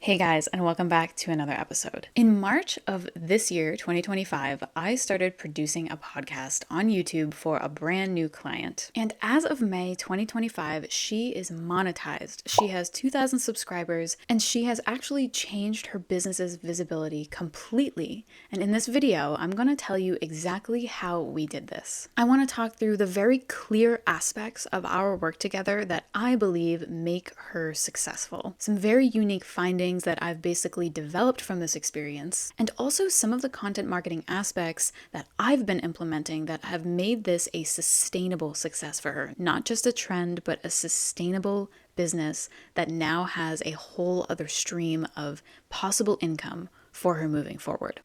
Hey guys, and welcome back to another episode. In March of this year, 2025, I started producing a podcast on YouTube for a brand new client. And as of May 2025, she is monetized. She has 2,000 subscribers, and she has actually changed her business's visibility completely. And in this video, I'm going to tell you exactly how we did this. I want to talk through the very clear aspects of our work together that I believe make her successful. Some very unique findings that I've basically developed from this experience, and also some of the content marketing aspects that I've been implementing that have made this a sustainable success for her. Not just a trend, but a sustainable business that now has a whole other stream of possible income for her moving forward.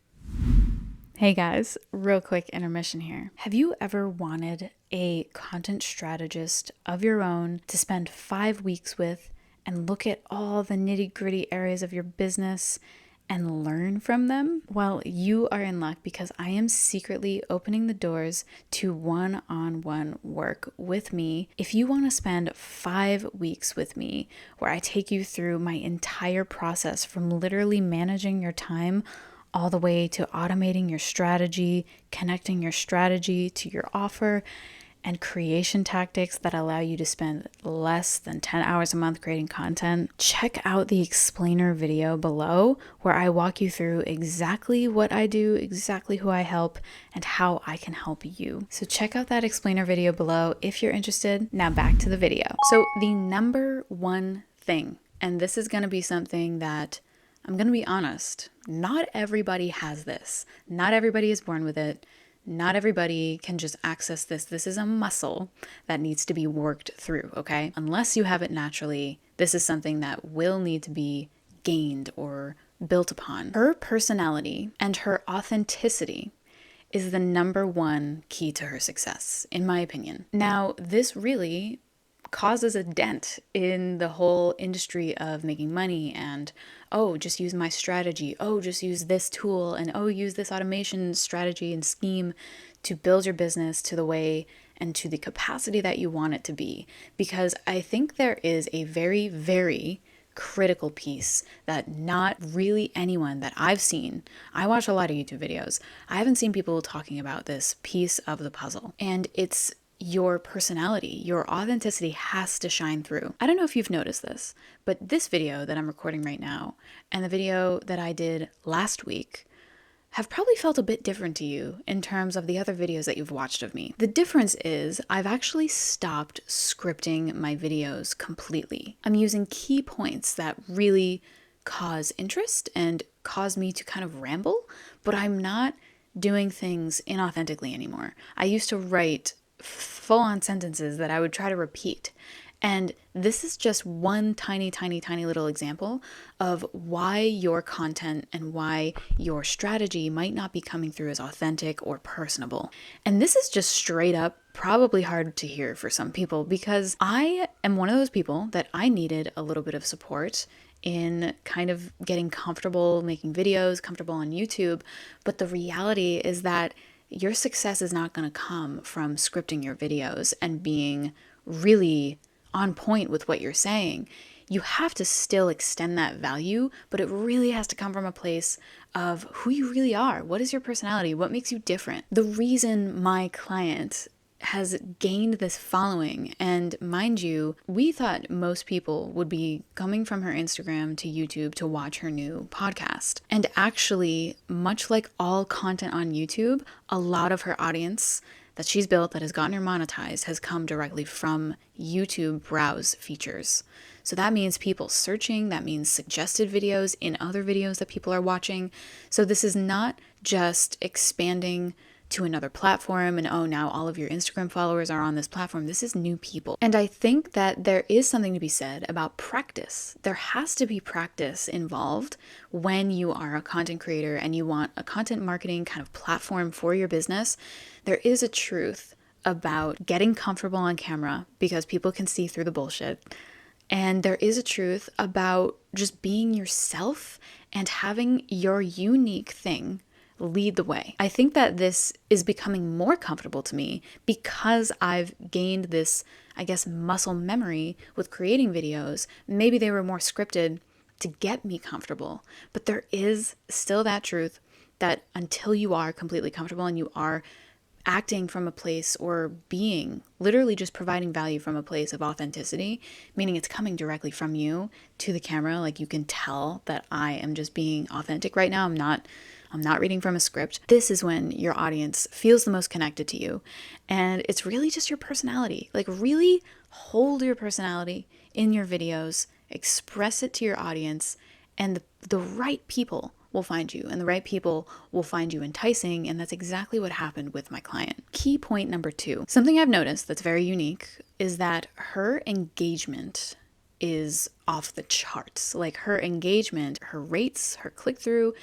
Hey guys, real quick intermission here. Have you ever wanted a content strategist of your own to spend 5 weeks with and look at all the nitty-gritty areas of your business and learn from them? Well, you are in luck because I am secretly opening the doors to one-on-one work with me. If you want to spend 5 weeks with me, where I take you through my entire process from literally managing your time all the way to automating your strategy, connecting your strategy to your offer, and creation tactics that allow you to spend less than 10 hours a month creating content, check out the explainer video below where I walk you through exactly what I do, exactly who I help, and how I can help you. So check out that explainer video below if you're interested. Now back to the video. So the number one thing, and this is going to be something that I'm going to be honest, not everybody has this. Not everybody is born with it. Not everybody can just access this. This is a muscle that needs to be worked through, okay? Unless you have it naturally, this is something that will need to be gained or built upon. Her personality and her authenticity is the number one key to her success, in my opinion. Now, this really causes a dent in the whole industry of making money and, oh, just use my strategy, oh, just use this tool, and oh, use this automation strategy and scheme to build your business to the way and to the capacity that you want it to be. Because I think there is a very, very critical piece that not really anyone that I've seen, I watch a lot of YouTube videos, I haven't seen people talking about this piece of the puzzle. And it's your personality, your authenticity has to shine through. I don't know if you've noticed this, but this video that I'm recording right now and the video that I did last week have probably felt a bit different to you in terms of the other videos that you've watched of me. The difference is I've actually stopped scripting my videos completely. I'm using key points that really cause interest and cause me to kind of ramble, but I'm not doing things inauthentically anymore. I used to write full-on sentences that I would try to repeat. And this is just one tiny little example of why your content and why your strategy might not be coming through as authentic or personable. And this is just straight up probably hard to hear for some people because I am one of those people that I needed a little bit of support in kind of getting comfortable making videos, comfortable on YouTube. But the reality is that your success is not going to come from scripting your videos and being really on point with what you're saying. You have to still extend that value, but it really has to come from a place of who you really are. What is your personality? What makes you different? The reason my client has gained this following, and mind you, we thought most people would be coming from her Instagram to YouTube to watch her new podcast. And actually, much like all content on YouTube, a lot of her audience that she's built that has gotten her monetized has come directly from YouTube browse features. So that means people searching, that means suggested videos in other videos that people are watching. So this is not just expanding to another platform and oh, now all of your Instagram followers are on this platform. This is new people. And I think that there is something to be said about practice. There has to be practice involved when you are a content creator and you want a content marketing kind of platform for your business. There is a truth about getting comfortable on camera because people can see through the bullshit. And there is a truth about just being yourself and having your unique thing lead the way. I think that this is becoming more comfortable to me because I've gained this, I guess, muscle memory with creating videos. Maybe they were more scripted to get me comfortable. But there is still that truth that until you are completely comfortable and you are acting from a place or being literally just providing value from a place of authenticity, meaning it's coming directly from you to the camera, like you can tell that I am just being authentic right now. I'm not reading from a script. This is when your audience feels the most connected to you. And it's really just your personality. Like really hold your personality in your videos, express it to your audience, and the right people will find you, and the right people will find you enticing. And that's exactly what happened with my client. Key point number 2, something I've noticed that's very unique is that her engagement is off the charts. Like her engagement, her rates, her click-through,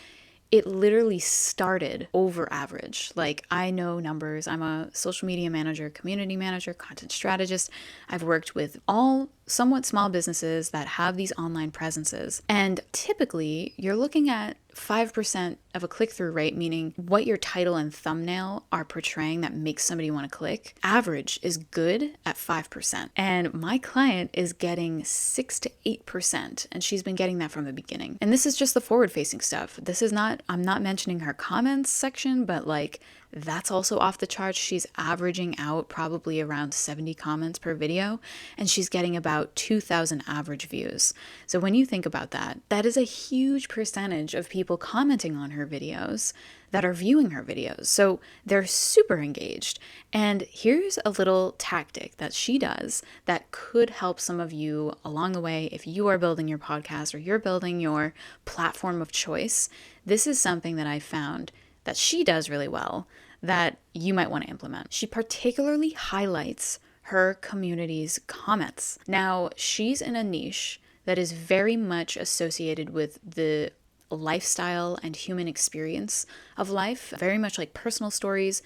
it literally started over average. Like I know numbers. I'm a social media manager, community manager, content strategist. I've worked with all somewhat small businesses that have these online presences. And typically you're looking at 5% of a click-through rate, meaning what your title and thumbnail are portraying that makes somebody want to click. Average is good at 5%. And my client is getting 6 to 8%. And she's been getting that from the beginning. And this is just the forward-facing stuff. This is not, I'm not mentioning her comments section, but like that's also off the charts. She's averaging out probably around 70 comments per video, and she's getting about 2,000 average views. So when you think about that, that is a huge percentage of people commenting on her videos that are viewing her videos. So they're super engaged. And here's a little tactic that she does that could help some of you along the way if you are building your podcast or you're building your platform of choice. This is something that I found that she does really well that you might want to implement. She particularly highlights her community's comments. Now, she's in a niche that is very much associated with the lifestyle and human experience of life, very much like personal stories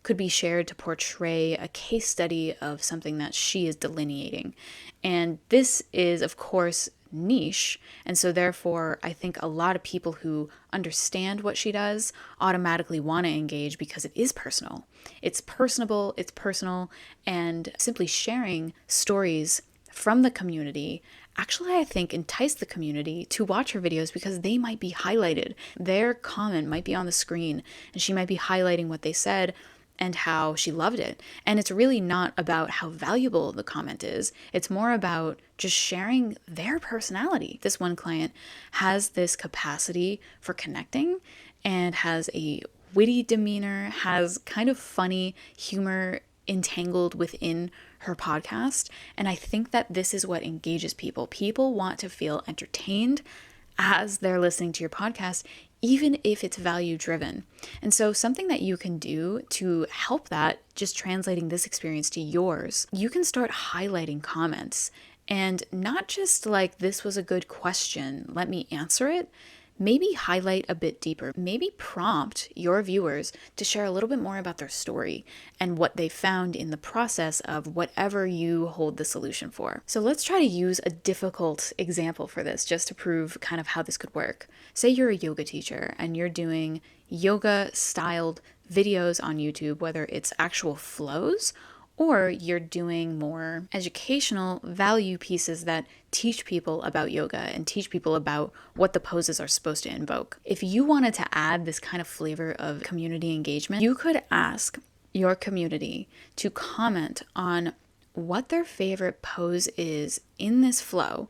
could be shared to portray a case study of something that she is delineating. And this is, of course, niche. And so therefore, I think a lot of people who understand what she does automatically want to engage because it is personal. It's personable, it's personal, and simply sharing stories from the community actually, I think, entice the community to watch her videos because they might be highlighted. Their comment might be on the screen and she might be highlighting what they said and how she loved it. And it's really not about how valuable the comment is. It's more about just sharing their personality. This one client has this capacity for connecting and has a witty demeanor, has kind of funny humor entangled within her podcast. And I think that this is what engages people. People want to feel entertained as they're listening to your podcast, even if it's value driven. And so something that you can do to help that, just translating this experience to yours, you can start highlighting comments and not just like, this was a good question, let me answer it. Maybe highlight a bit deeper. Maybe prompt your viewers to share a little bit more about their story and what they found in the process of whatever you hold the solution for. So let's try to use a difficult example for this just to prove kind of how this could work. Say you're a yoga teacher and you're doing yoga styled videos on YouTube, whether it's actual flows or you're doing more educational value pieces that teach people about yoga and teach people about what the poses are supposed to invoke. If you wanted to add this kind of flavor of community engagement, you could ask your community to comment on what their favorite pose is in this flow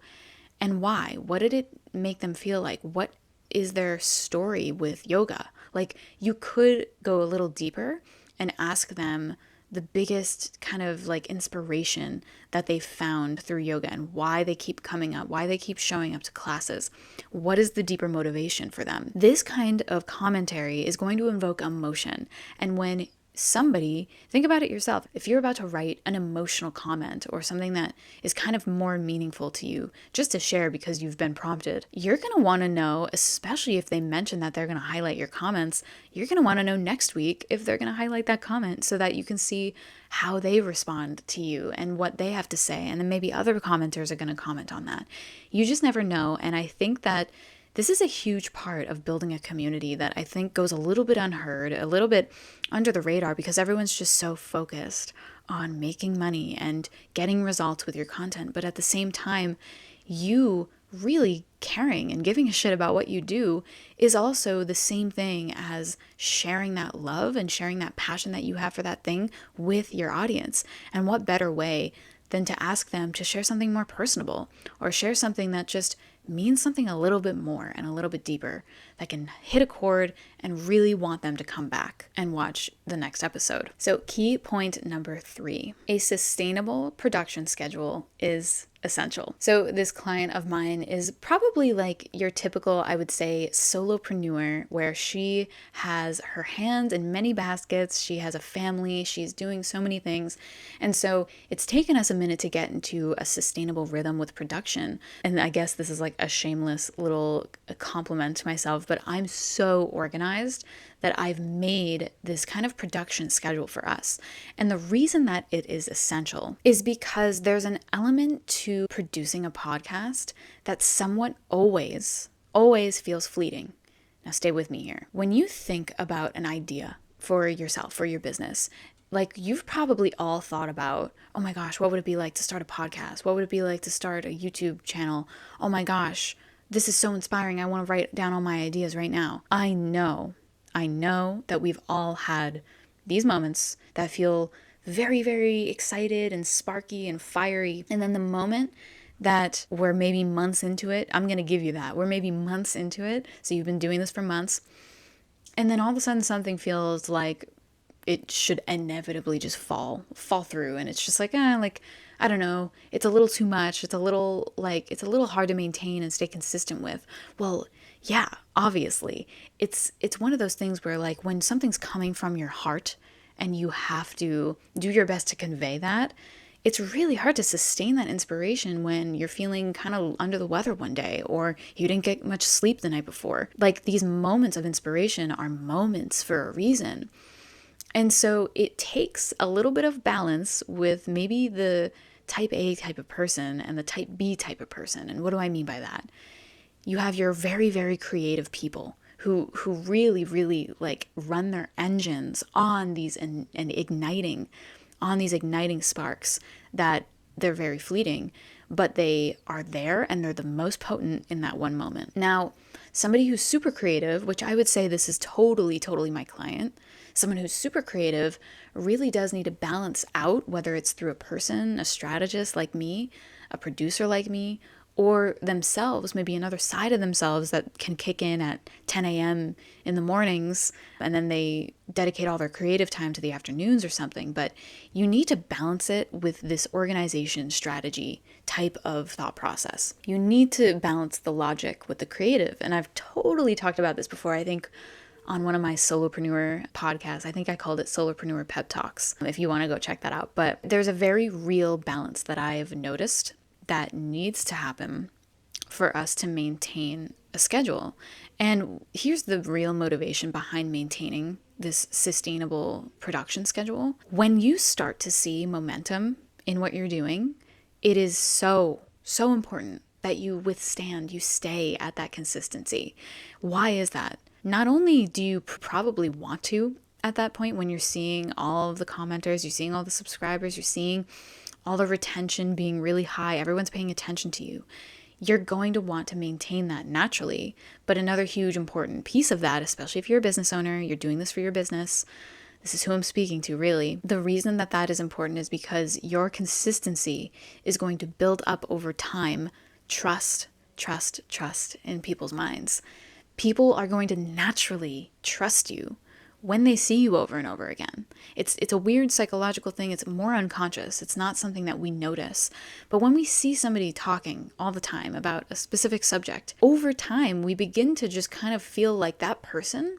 and why. What did it make them feel like? What is their story with yoga? Like, you could go a little deeper and ask them the biggest kind of like inspiration that they found through yoga and why they keep coming up, why they keep showing up to classes. What is the deeper motivation for them? This kind of commentary is going to invoke emotion. And when somebody, think about it yourself, if you're about to write an emotional comment or something that is kind of more meaningful to you just to share because you've been prompted, you're going to want to know, especially if they mention that they're going to highlight your comments, you're going to want to know next week if they're going to highlight that comment so that you can see how they respond to you and what they have to say. And then maybe other commenters are going to comment on that. You just never know. And I think that this is a huge part of building a community that I think goes a little bit unheard, a little bit under the radar because everyone's just so focused on making money and getting results with your content. But at the same time, you really caring and giving a shit about what you do is also the same thing as sharing that love and sharing that passion that you have for that thing with your audience. And what better way than to ask them to share something more personable or share something that just means something a little bit more and a little bit deeper that can hit a chord and really want them to come back and watch the next episode. So key point number 3, a sustainable production schedule is essential. So this client of mine is probably like your typical, I would say, solopreneur, where she has her hands in many baskets, she has a family, she's doing so many things. And so it's taken us a minute to get into a sustainable rhythm with production. And I guess this is like a shameless little compliment to myself, but I'm so organized that I've made this kind of production schedule for us. And the reason that it is essential is because there's an element to producing a podcast that somewhat always feels fleeting. Now stay with me here. When you think about an idea for yourself, for your business, like you've probably all thought about, oh my gosh, what would it be like to start a podcast? What would it be like to start a YouTube channel? Oh my gosh, this is so inspiring. I want to write down all my ideas right now. I know that we've all had these moments that feel very, very excited and sparky and fiery. And then the moment that we're maybe months into it, I'm going to give you that. We're maybe months into it. So you've been doing this for months. And then all of a sudden something feels like it should inevitably just fall through. And it's just like, I don't know, it's a little too much. It's a little hard to maintain and stay consistent with. Well, yeah, obviously. It's one of those things where like when something's coming from your heart and you have to do your best to convey that, it's really hard to sustain that inspiration when you're feeling kind of under the weather one day or you didn't get much sleep the night before. Like these moments of inspiration are moments for a reason. And so it takes a little bit of balance with maybe the type A type of person and the type B type of person. And what do I mean by that? You have your very, very creative people who really, really like run their engines on these and igniting sparks that they're very fleeting, but they are there and they're the most potent in that one moment. Now, somebody who's super creative, which I would say this is totally my client, someone who's super creative really does need to balance out, whether it's through a person, a strategist like me, a producer like me, or themselves, maybe another side of themselves that can kick in at 10 a.m. in the mornings, and then they dedicate all their creative time to the afternoons or something. But you need to balance it with this organization strategy type of thought process. You need to balance the logic with the creative. And I've totally talked about this before, I think, on one of my solopreneur podcasts. I think I called it Solopreneur Pep Talks, if you want to go check that out. But there's a very real balance that I've noticed that needs to happen for us to maintain a schedule. And here's the real motivation behind maintaining this sustainable production schedule. When you start to see momentum in what you're doing, it is so important that you stay at that consistency. Why is that? Not only do you probably want to at that point when you're seeing all of the commenters, you're seeing all the subscribers, you're seeing all the retention being really high, everyone's paying attention to you, you're going to want to maintain that naturally. But another huge important piece of that, especially if you're a business owner, you're doing this for your business, this is who I'm speaking to really. The reason that that is important is because your consistency is going to build up over time trust in people's minds. People are going to naturally trust you when they see you over and over again. It's a weird psychological thing. It's more unconscious. It's not something that we notice. But when we see somebody talking all the time about a specific subject, over time, we begin to just kind of feel like that person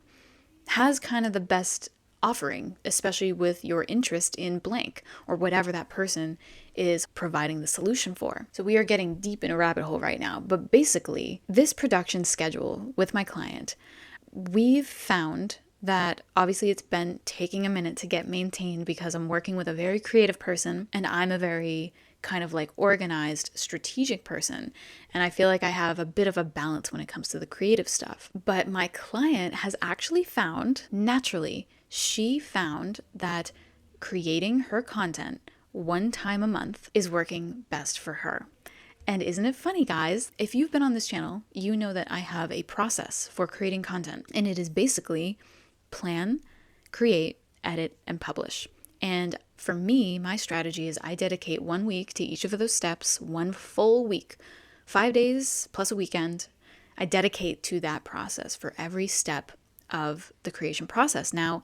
has kind of the best offering, especially with your interest in blank or whatever that person is providing the solution for. So we are getting deep in a rabbit hole right now. But basically, this production schedule with my client, we've found that obviously it's been taking a minute to get maintained because I'm working with a very creative person and I'm a very kind of like organized, strategic person. And I feel like I have a bit of a balance when it comes to the creative stuff. But my client has actually found, naturally, she found that creating her content one time a month is working best for her. And isn't it funny, guys? If you've been on this channel, you know that I have a process for creating content, and it is basically plan, create, edit, and publish. And for me, my strategy is I dedicate 1 week to each of those steps, 1 full week, 5 days plus a weekend. I dedicate to that process for every step of the creation process. Now,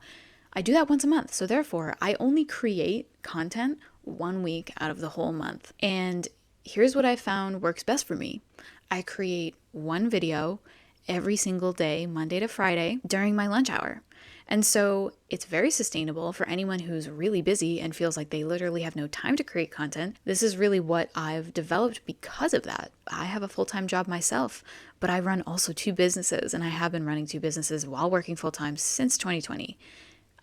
I do that once a month. So therefore, I only create content 1 week out of the whole month. And here's what I found works best for me. I create 1 video every single day, Monday to Friday, during my lunch hour. And so it's very sustainable for anyone who's really busy and feels like they literally have no time to create content. This is really what I've developed because of that. I have a full-time job myself, but I run also 2 businesses, and I have been running 2 businesses while working full-time since 2020.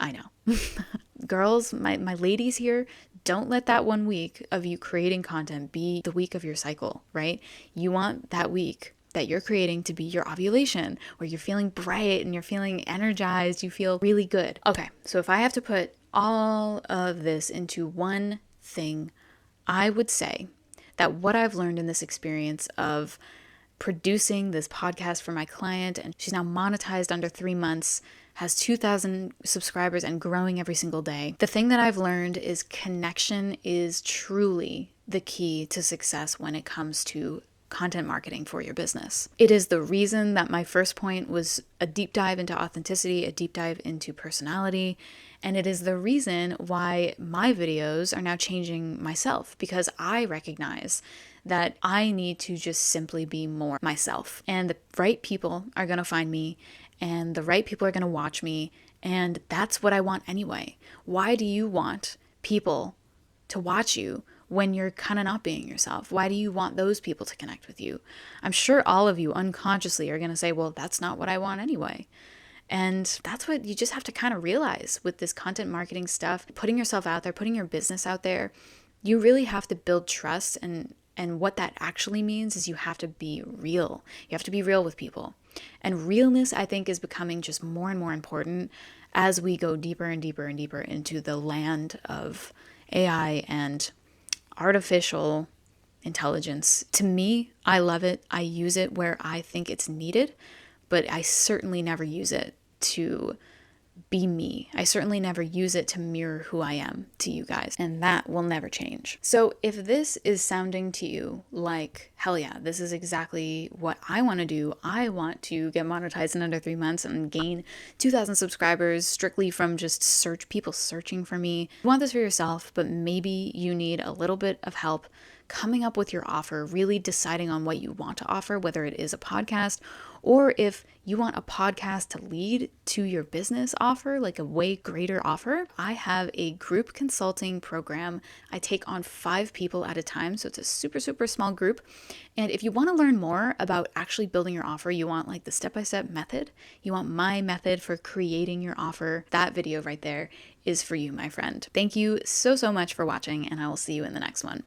I know. Girls, my ladies here, don't let that 1 week of you creating content be the week of your cycle, right? You want that week that you're creating to be your ovulation, where you're feeling bright and you're feeling energized, you feel really good. Okay, so if I have to put all of this into one thing, I would say that what I've learned in this experience of producing this podcast for my client, and she's now monetized under 3 months, has 2,000 subscribers and growing every single day. The thing that I've learned is connection is truly the key to success when it comes to content marketing for your business. It is the reason that my first point was a deep dive into authenticity, a deep dive into personality, and it is the reason why my videos are now changing myself, because I recognize that I need to just simply be more myself. And the right people are going to find me, and the right people are going to watch me, and that's what I want anyway. Why do you want people to watch you when you're kind of not being yourself? Why do you want those people to connect with you? I'm sure all of you unconsciously are going to say, well, that's not what I want anyway. And that's what you just have to kind of realize with this content marketing stuff, putting yourself out there, putting your business out there. You really have to build trust, and what that actually means is you have to be real. You have to be real with people. And realness, I think, is becoming just more and more important as we go deeper and deeper and deeper into the land of AI and artificial intelligence. To me, I love it. I use it where I think it's needed, but I certainly never use it to be me. I certainly never use it to mirror who I am to you guys, and that will never change. So if this is sounding to you like, hell yeah, this is exactly what I want to do. I want to get monetized in under 3 months and gain 2,000 subscribers strictly from just people searching for me. You want this for yourself, but maybe you need a little bit of help coming up with your offer, really deciding on what you want to offer, whether it is a podcast or if you want a podcast to lead to your business offer, like a way greater offer. I have a group consulting program. I take on 5 people at a time, so it's a super, super small group. And if you want to learn more about actually building your offer, you want like the step-by-step method, you want my method for creating your offer, that video right there is for you, my friend. Thank you so, so much for watching, and I will see you in the next one.